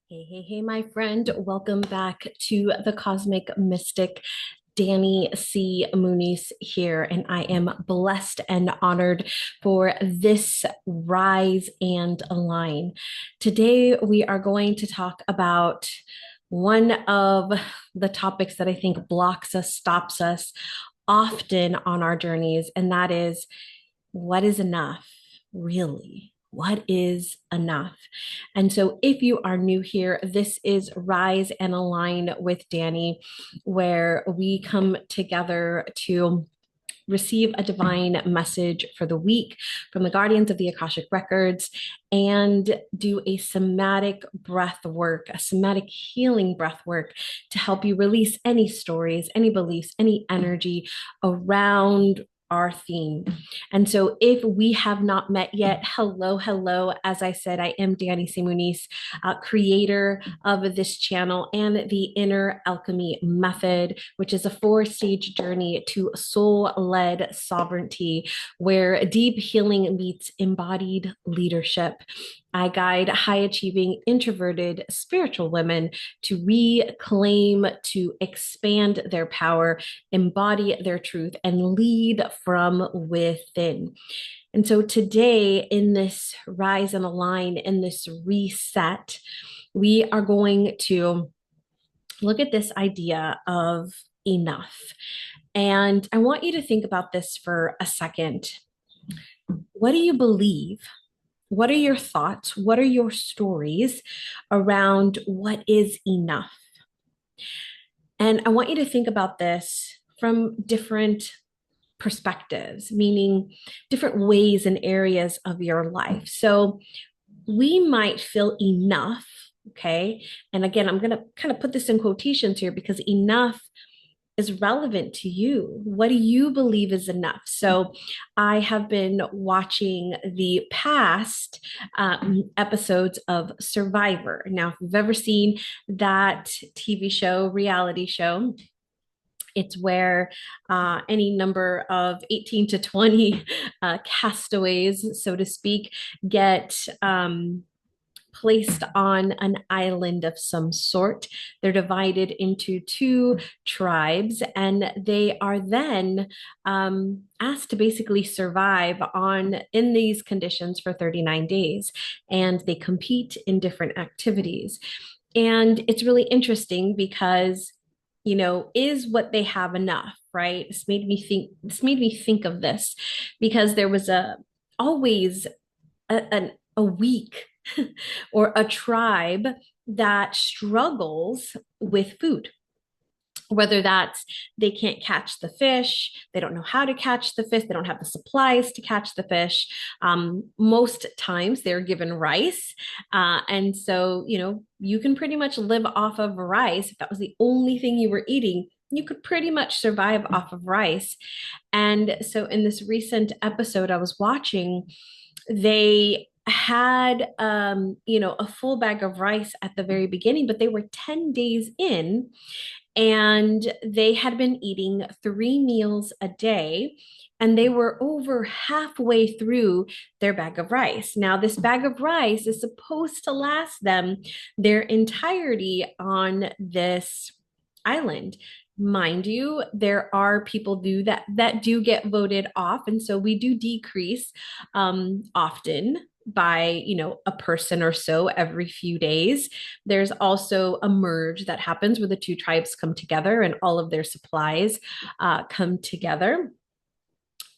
Hey, my friend. Welcome back to the Cosmic Mystic. Danie C. Muniz here, and I am blessed and honored for this rise and align. Today, we are going to talk about one of the topics that I think blocks us, stops us often on our journeys, and that is what is enough, really? What is enough? And so, if you are new here, this is Rise and Align with Danie, where we come together to receive a divine message for the week from the guardians of the Akashic Records and do a somatic breath work, a somatic healing breath work to help you release any stories, any beliefs, any energy around our theme. And so if we have not met yet, hello. As I said, I am Danie C. Muniz, creator of this channel and the Inner Alchemy Method, which is a 4-stage journey to soul-led sovereignty where deep healing meets embodied leadership. I guide high achieving, introverted, spiritual women to reclaim, to expand their power, embody their truth, and lead from within. And so today, in this rise and align, in this reset, we are going to look at this idea of enough. And I want you to think about this for a second. What do you believe? What are your thoughts? What are your stories around what is enough? And I want you to think about this from different perspectives, meaning different ways and areas of your life. So we might feel enough, okay? And again, I'm going to kind of put this in quotations here because enough is relevant to you. What do you believe is enough? So I have been watching the past episodes of Survivor. Now, if you've ever seen that TV show, reality show, it's where any number of 18 to 20 castaways, so to speak, get placed on an island of some sort. They're divided into 2 tribes, and they are then asked to basically survive on in these conditions for 39 days. And they compete in different activities. And it's really interesting because is what they have enough, right? This made me think of this because there was always a week or a tribe that struggles with food, whether that's they can't catch the fish, they don't know how to catch the fish, they don't have the supplies to catch the fish. Most times they're given rice. And so, you can pretty much live off of rice. If that was the only thing you were eating, you could pretty much survive off of rice. And so in this recent episode I was watching, they had a full bag of rice at the very beginning, but they were 10 days in and they had been eating 3 meals a day, and they were over halfway through their bag of rice. Now, this bag of rice is supposed to last them their entirety on this island. Mind you, there are people that do get voted off, and so we do decrease often by a person or so every few days. There's also a merge that happens where the 2 tribes come together and all of their supplies come together.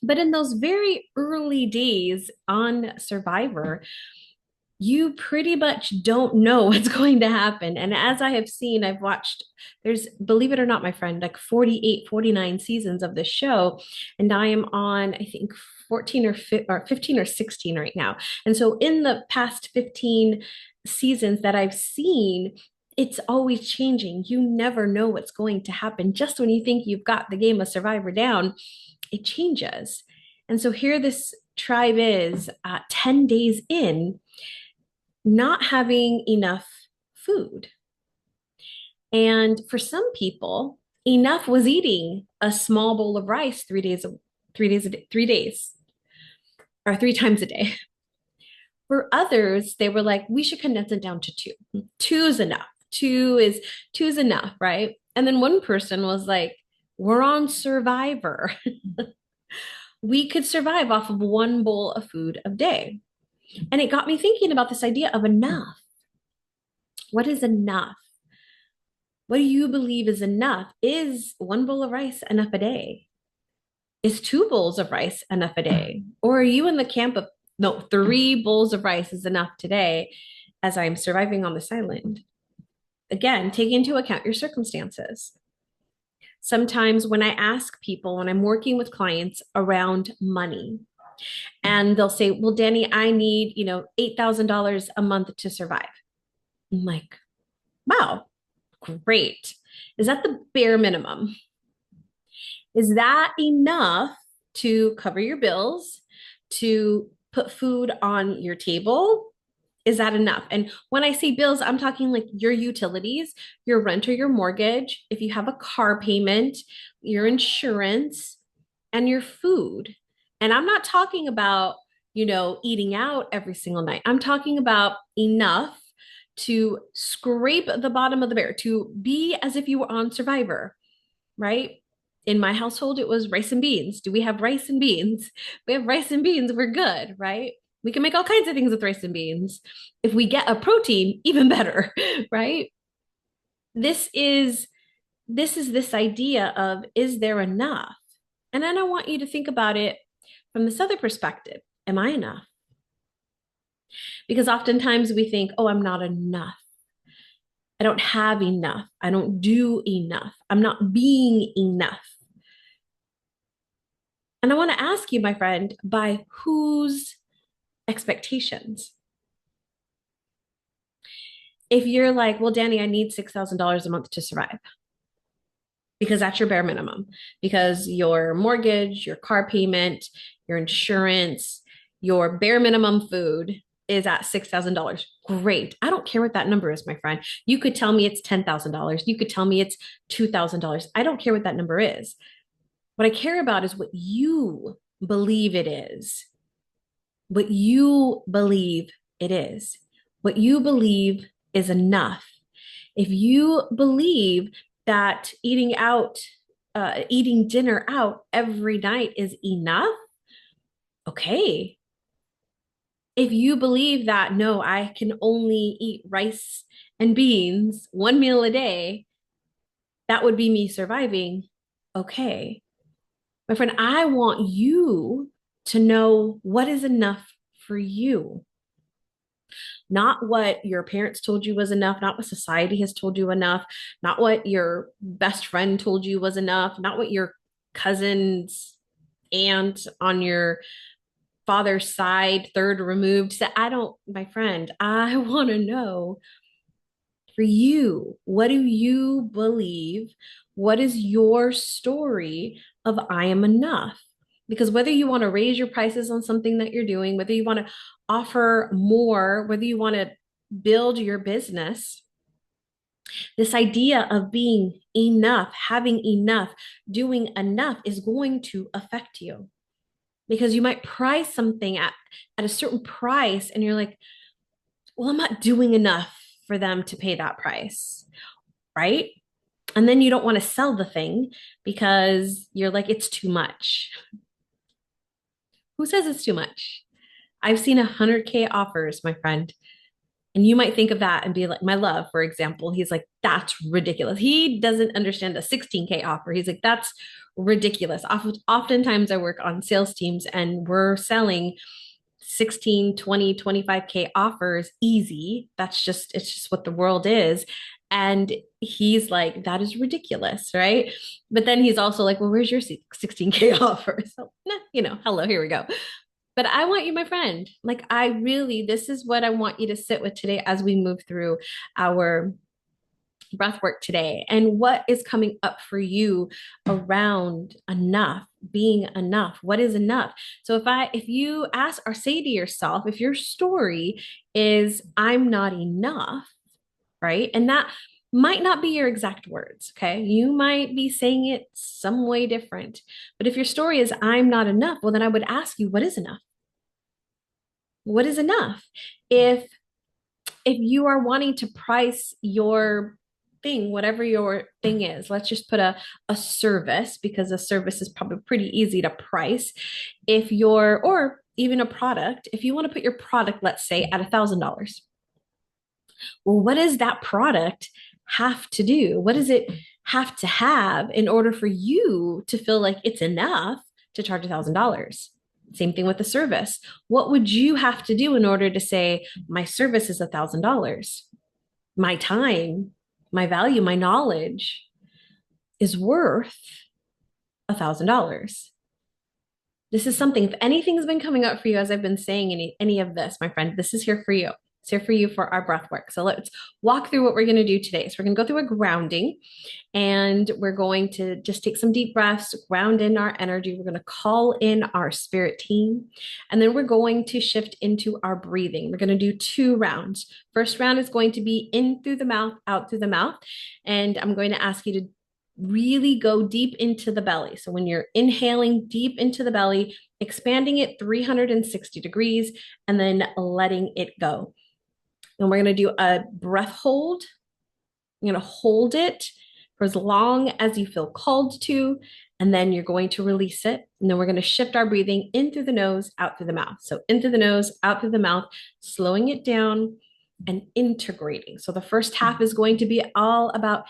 But in those very early days on Survivor, you pretty much don't know what's going to happen. And as I have seen, I've watched, there's, believe it or not, my friend, like 48, 49 seasons of this show. And I am on, I think, 14 or 15 or 16 right now. And so in the past 15 seasons that I've seen, it's always changing. You never know what's going to happen. Just when you think you've got the game of Survivor down, it changes. And so here this tribe is 10 days in, not having enough food. And for some people, enough was eating a small bowl of rice 3 days, 3 days, 3 days, or 3 times a day. For others, they were like, we should condense it down to two. Two is enough. Two is enough, right? And then one person was like, we're on Survivor. We could survive off of one bowl of food a day. And it got me thinking about this idea of enough. What is enough? What do you believe is enough? Is one bowl of rice enough a day? Is two bowls of rice enough a day? Or are you in the camp of, no, three bowls of rice is enough today as I'm surviving on this island? Again, take into account your circumstances. Sometimes when I ask people, when I'm working with clients around money, and they'll say, well, Danie, I need, $8,000 a month to survive. I'm like, wow, great. Is that the bare minimum? Is that enough to cover your bills, to put food on your table? Is that enough? And when I say bills, I'm talking like your utilities, your rent or your mortgage, if you have a car payment, your insurance, and your food. And I'm not talking about, eating out every single night. I'm talking about enough to scrape the bottom of the barrel, to be as if you were on Survivor, right? In my household, it was rice and beans. Do we have rice and beans? We have rice and beans. We're good, right? We can make all kinds of things with rice and beans. If we get a protein, even better, right? This is this idea of, is there enough? And then I want you to think about it from this other perspective. Am I enough? Because oftentimes we think, oh, I'm not enough. I don't have enough. I don't do enough. I'm not being enough. And I want to ask you, my friend, by whose expectations? If you're like, well, Danie, I need $6,000 a month to survive, because that's your bare minimum, because your mortgage, your car payment, your insurance, your bare minimum food is at $6,000. Great. I don't care what that number is, my friend. You could tell me it's $10,000. You could tell me it's $2,000. I don't care what that number is. What I care about is what you believe it is. What you believe it is. What you believe is enough. If you believe that eating dinner out every night is enough, okay. If you believe that, no, I can only eat rice and beans one meal a day, that would be me surviving, okay. My friend, I want you to know what is enough for you. Not what your parents told you was enough, not what society has told you enough, not what your best friend told you was enough, not what your cousin's aunt on your father's side, third removed, said. I don't, my friend, I want to know for you, what do you believe? What is your story of I am enough? Because whether you want to raise your prices on something that you're doing, whether you want to offer more, whether you want to build your business, this idea of being enough, having enough, doing enough is going to affect you. Because you might price something at a certain price and you're like, well, I'm not doing enough for them to pay that price, right? And then you don't want to sell the thing because you're like, it's too much. Who says it's too much? I've seen 100K offers, my friend. And you might think of that and be like, my love, for example, he's like, that's ridiculous. He doesn't understand a 16K offer. He's like, that's ridiculous. Oftentimes I work on sales teams and we're selling 16, 20, 25K offers easy. It's just what the world is. And he's like, that is ridiculous, right? But then he's also like, well, where's your 16K offer? So, hello, here we go. But I want you, my friend, like this is what I want you to sit with today as we move through our breath work today, and what is coming up for you around enough, being enough. What is enough? So if you ask or say to yourself, if your story is I'm not enough, right? And that might not be your exact words, okay? You might be saying it some way different. But if your story is I'm not enough, well, then I would ask you, what is enough? What is enough? If you are wanting to price your thing, whatever your thing is, let's just put a service, because a service is probably pretty easy to price. If you're, or even a product, if you want to put your product, let's say at $1,000, well, what does that product have to do? What does it have to have in order for you to feel like it's enough to charge $1,000? Same thing with the service. What would you have to do in order to say, my service is $1,000? My time, my value, my knowledge is worth $1,000. This is something, if anything's been coming up for you as I've been saying any of this, my friend, this is here for you. It's here for you for our breath work. So let's walk through what we're going to do today. So we're going to go through a grounding, and we're going to just take some deep breaths, ground in our energy. We're going to call in our spirit team, and then we're going to shift into our breathing. We're going to do 2 rounds. First round is going to be in through the mouth, out through the mouth. And I'm going to ask you to really go deep into the belly. So when you're inhaling deep into the belly, expanding it 360 degrees, and then letting it go. And we're going to do a breath hold. You're going to hold it for as long as you feel called to, and then you're going to release it. And then we're going to shift our breathing in through the nose, out through the mouth. So in through the nose, out through the mouth, slowing it down and integrating. So the first half is going to be all about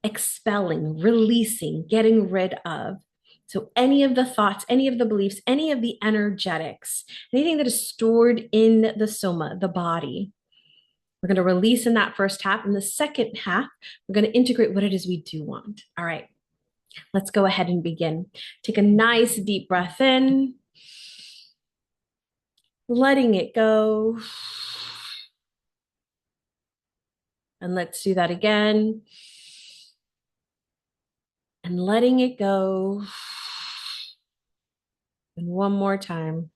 expelling, releasing, getting rid of. So any of the thoughts, any of the beliefs, any of the energetics, anything that is stored in the soma, the body, we're going to release in that first half. In the second half, we're going to integrate what it is we do want. All right, let's go ahead and begin. Take a nice deep breath in, letting it go. And let's do that again. And letting it go. And one more time.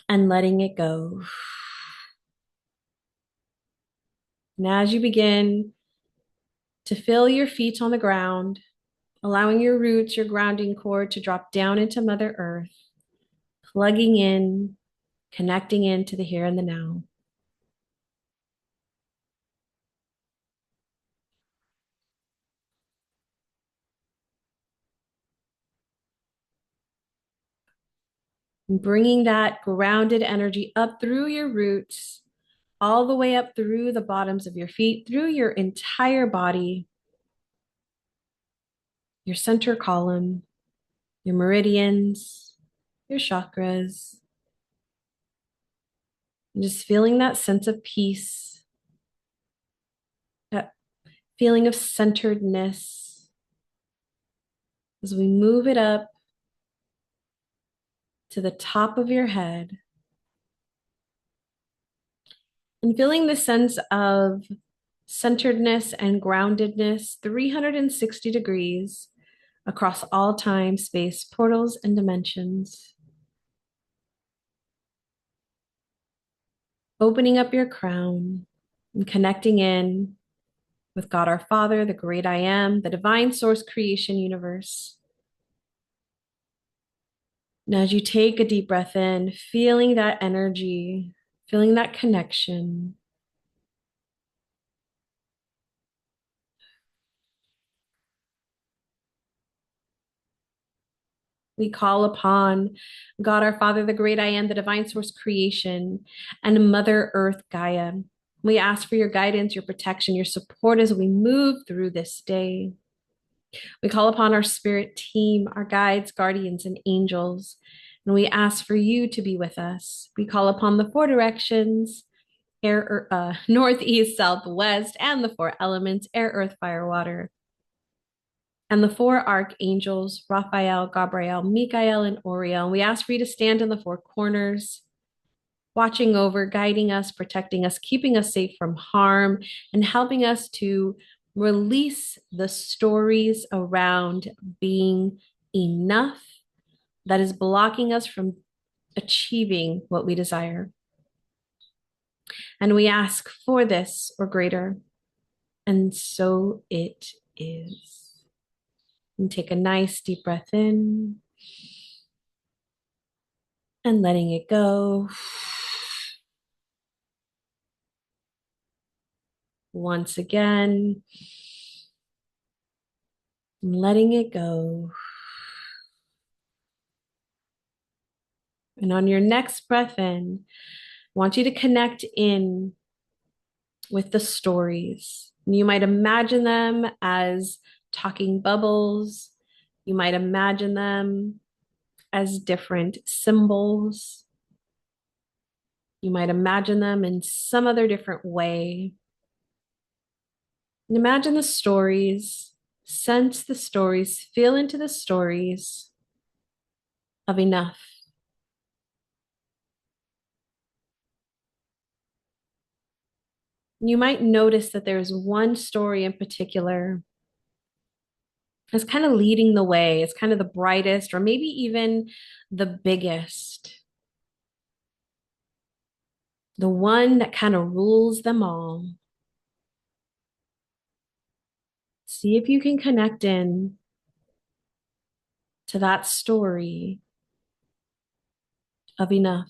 And letting it go. And as you begin to feel your feet on the ground, allowing your roots, your grounding cord to drop down into Mother Earth, plugging in, connecting into the here and the now. And bringing that grounded energy up through your roots, all the way up through the bottoms of your feet, through your entire body, your center column, your meridians, your chakras, and just feeling that sense of peace, that feeling of centeredness as we move it up to the top of your head, and feeling the sense of centeredness and groundedness 360 degrees across all time, space, portals, and dimensions. Opening up your crown and connecting in with God our Father, the great I am, the divine source creation universe. Now, as you take a deep breath in, feeling that energy, feeling that connection, we call upon God our Father, the great I am, the divine source creation, and Mother Earth Gaia. We ask for your guidance, your protection, your support as we move through this day. We call upon our spirit team, our guides, guardians, and angels, and we ask for you to be with us. We call upon the 4 directions, north, east, south, west, and the 4 elements, air, earth, fire, water, and the 4 archangels, Raphael, Gabriel, Michael, and Oriel. And we ask for you to stand in the 4 corners, watching over, guiding us, protecting us, keeping us safe from harm, and helping us to release the stories around being enough that is blocking us from achieving what we desire. And we ask for this or greater. And so it is. And take a nice deep breath in. and letting it go. Once again, letting it go. And on your next breath in, I want you to connect in with the stories. You might imagine them as talking bubbles. You might imagine them as different symbols. You might imagine them in some other different way. And imagine the stories, sense the stories, feel into the stories of enough. You might notice that there's one story in particular that's kind of leading the way. It's kind of the brightest, or maybe even the biggest, the one that kind of rules them all. See if you can connect in to that story of enough.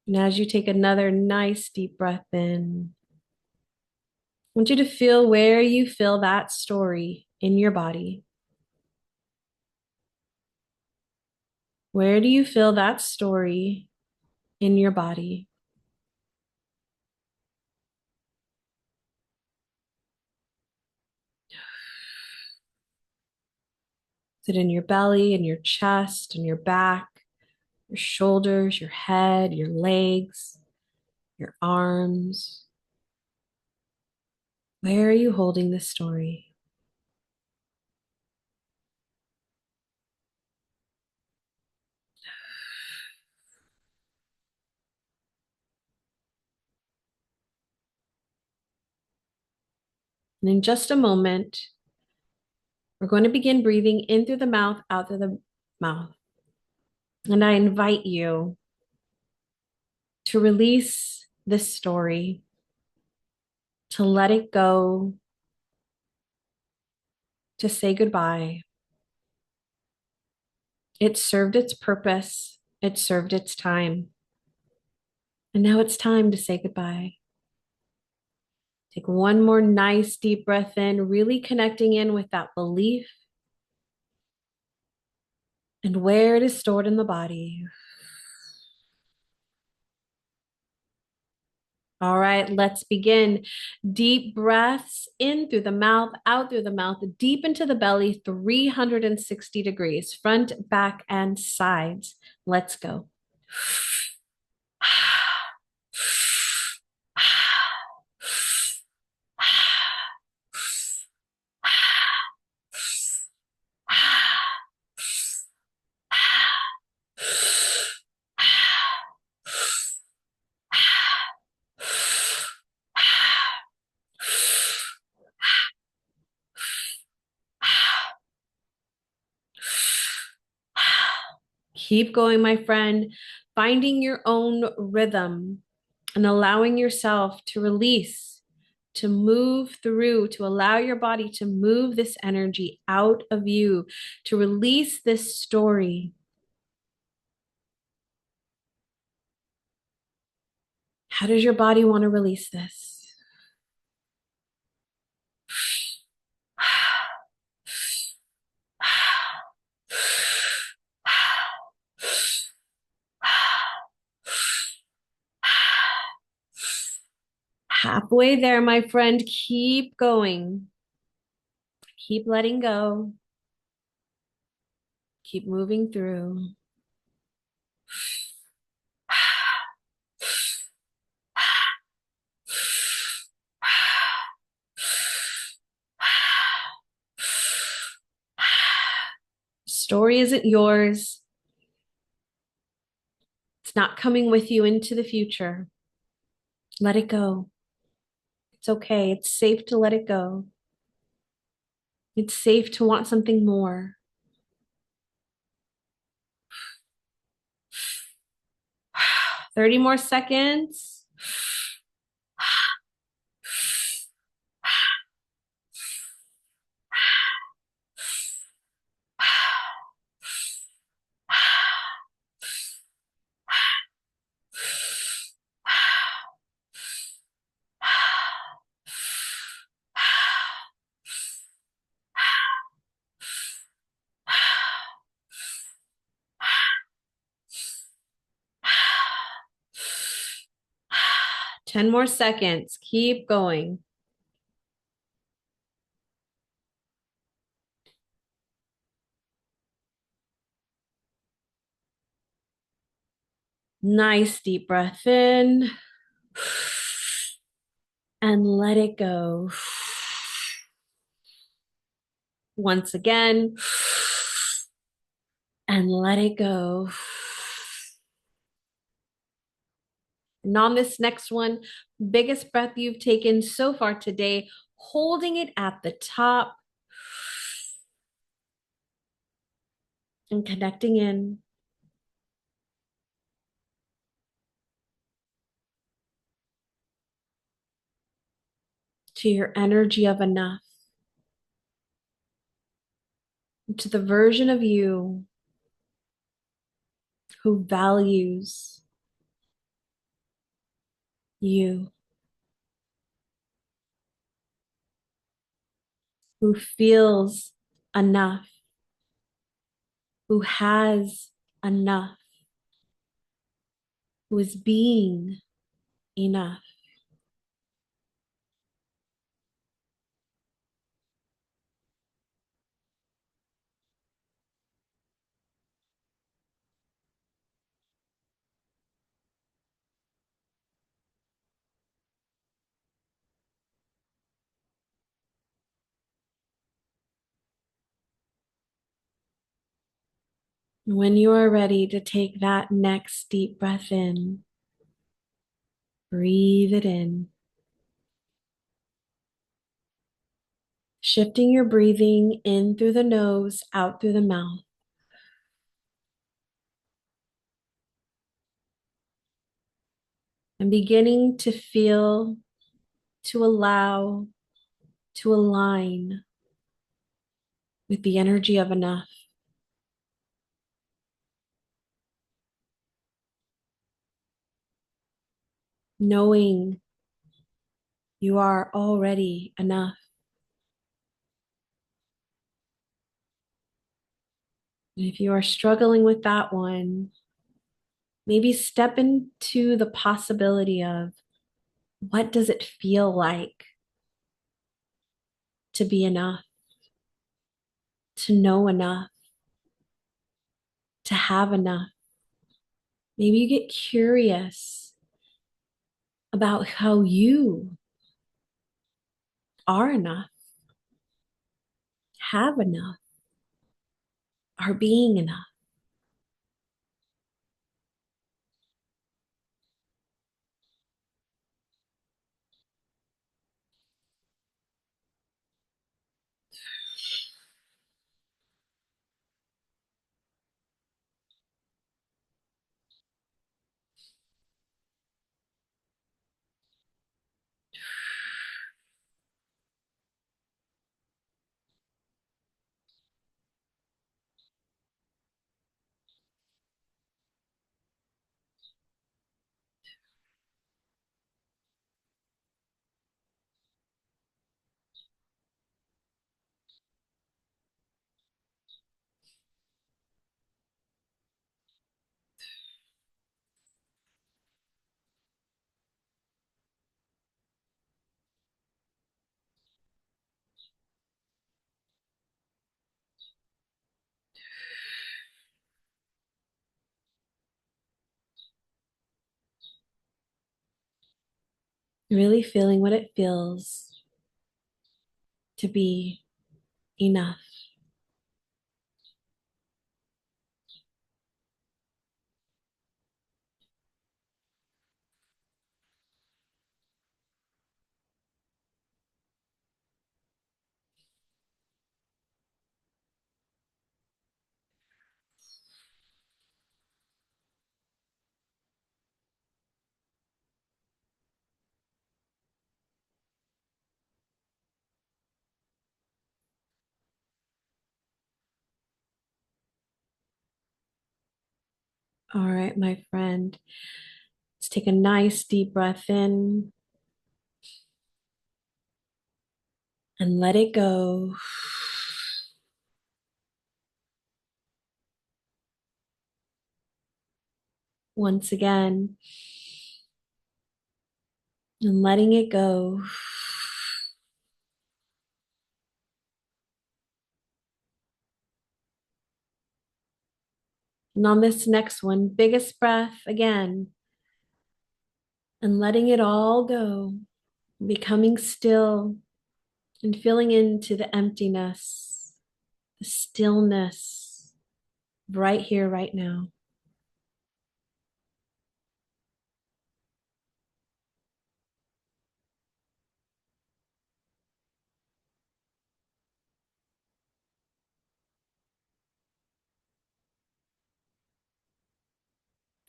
And as you take another nice deep breath in, I want you to feel where you feel that story in your body. Where do you feel that story in your body? Is it in your belly, in your chest, in your back, your shoulders, your head, your legs, your arms? Where are you holding this story? And in just a moment, we're going to begin breathing in through the mouth, out through the mouth. And I invite you to release this story, to let it go, to say goodbye. It served its purpose, it served its time. And now it's time to say goodbye. Take one more nice deep breath in, really connecting in with that belief and where it is stored in the body. All right, let's begin. Deep breaths in through the mouth, out through the mouth, deep into the belly, 360 degrees, front, back, and sides. Let's go. Keep going, my friend, finding your own rhythm and allowing yourself to release, to move through, to allow your body to move this energy out of you, to release this story. How does your body want to release this? Halfway there, my friend. Keep going. Keep letting go. Keep moving through. Story isn't yours. It's not coming with you into the future. Let it go. It's okay. It's safe to let it go. It's safe to want something more. Thirty more seconds. 10 more seconds. Keep going. Nice deep breath in and let it go. Once again and let it go. And on this next one, biggest breath you've taken so far today, holding it at the top and connecting in to your energy of enough, to the version of you who values you, who feels enough, who has enough, who is being enough. When you are ready to take that next deep breath in, breathe it in, shifting your breathing in through the nose, out through the mouth, and beginning to feel, to allow, to align with the energy of enough, knowing you are already enough. And if you are struggling with that one, maybe step into the possibility of what does it feel like to be enough, to know enough, to have enough. Maybe you get curious about how you are enough, have enough, are being enough. Really feeling what it feels to be enough. All right, my friend. Let's take a nice deep breath in and let it go. Once again, and letting it go. And on this next one, biggest breath again, and letting it all go, becoming still and feeling into the emptiness, the stillness right here, right now.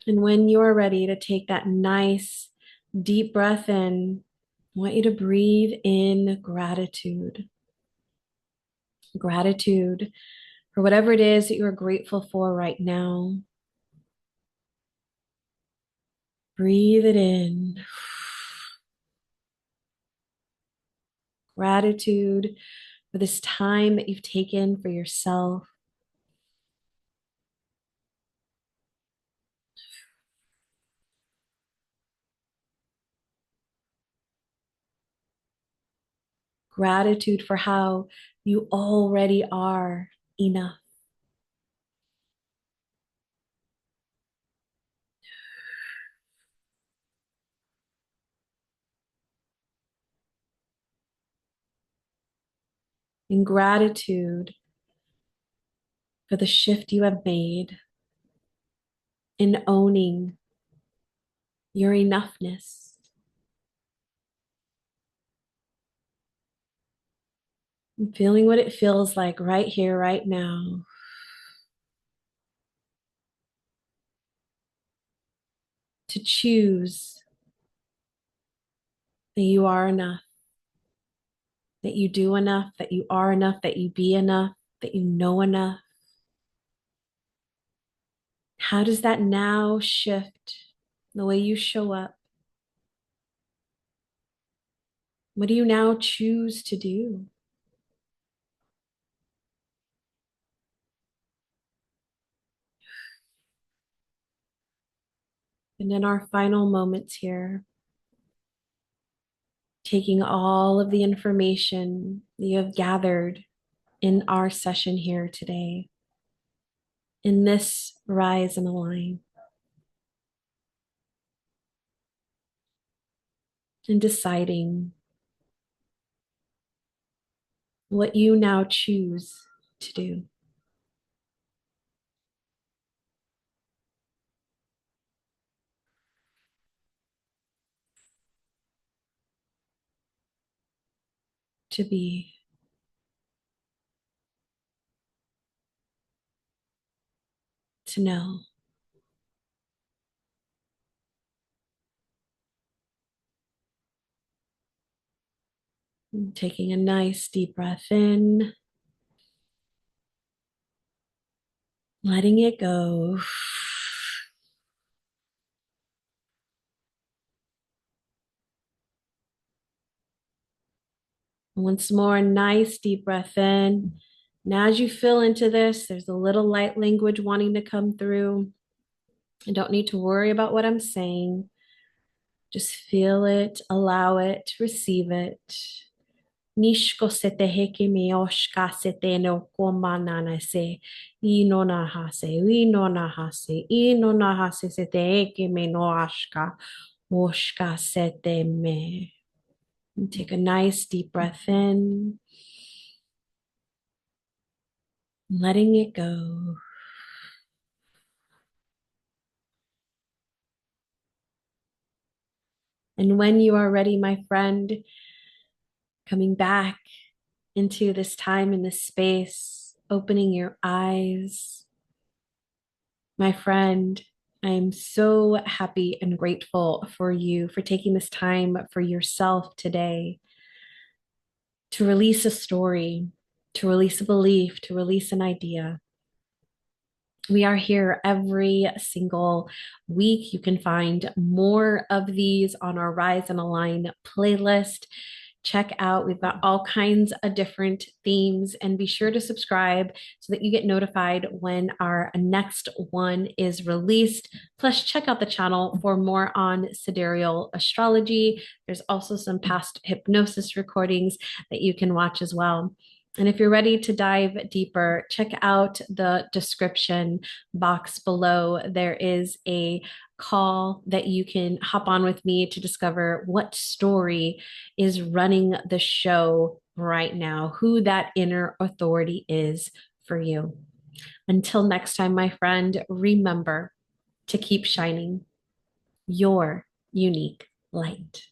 And when you're ready to take that nice deep breath in, I want you to breathe in gratitude. Gratitude for whatever it is that you are grateful for right now. Breathe it in. Gratitude for this time that you've taken for yourself. Gratitude for how you already are enough. And gratitude for the shift you have made in owning your enoughness. And feeling what it feels like right here, right now, to choose that you are enough, that you do enough, that you are enough, that you be enough, that you know enough. How does that now shift the way you show up? What do you now choose to do? And in our final moments here, taking all of the information that you have gathered in our session here today, in this rise and align, and deciding what you now choose to do. To be, to know. And taking a nice deep breath in, letting it go. Once more, nice deep breath in. And as you feel into this, there's a little light language wanting to come through. I don't need to worry about what I'm saying. Just feel it, allow it, receive it. Nishko sete heke me oshka sete no komanana se ino na hase ino na hase ino na hase sete heke me no ashka oshka sete me. And take a nice deep breath in, letting it go. And when you are ready, my friend, coming back into this time in this space, opening your eyes. My friend, I am so happy and grateful for you for taking this time for yourself today to release a story, to release a belief, to release an idea. We are here every single week. You can find more of these on our Rise and Align playlist. Check out, we've got all kinds of different themes, and be sure to subscribe so that you get notified when our next one is released. Plus, check out the channel for more on sidereal astrology. There's also some past hypnosis recordings that you can watch as well. And if you're ready to dive deeper, check out the description box below. There is a call that you can hop on with me to discover what story is running the show right now, who that inner authority is for you. Until next time, my friend, remember to keep shining your unique light.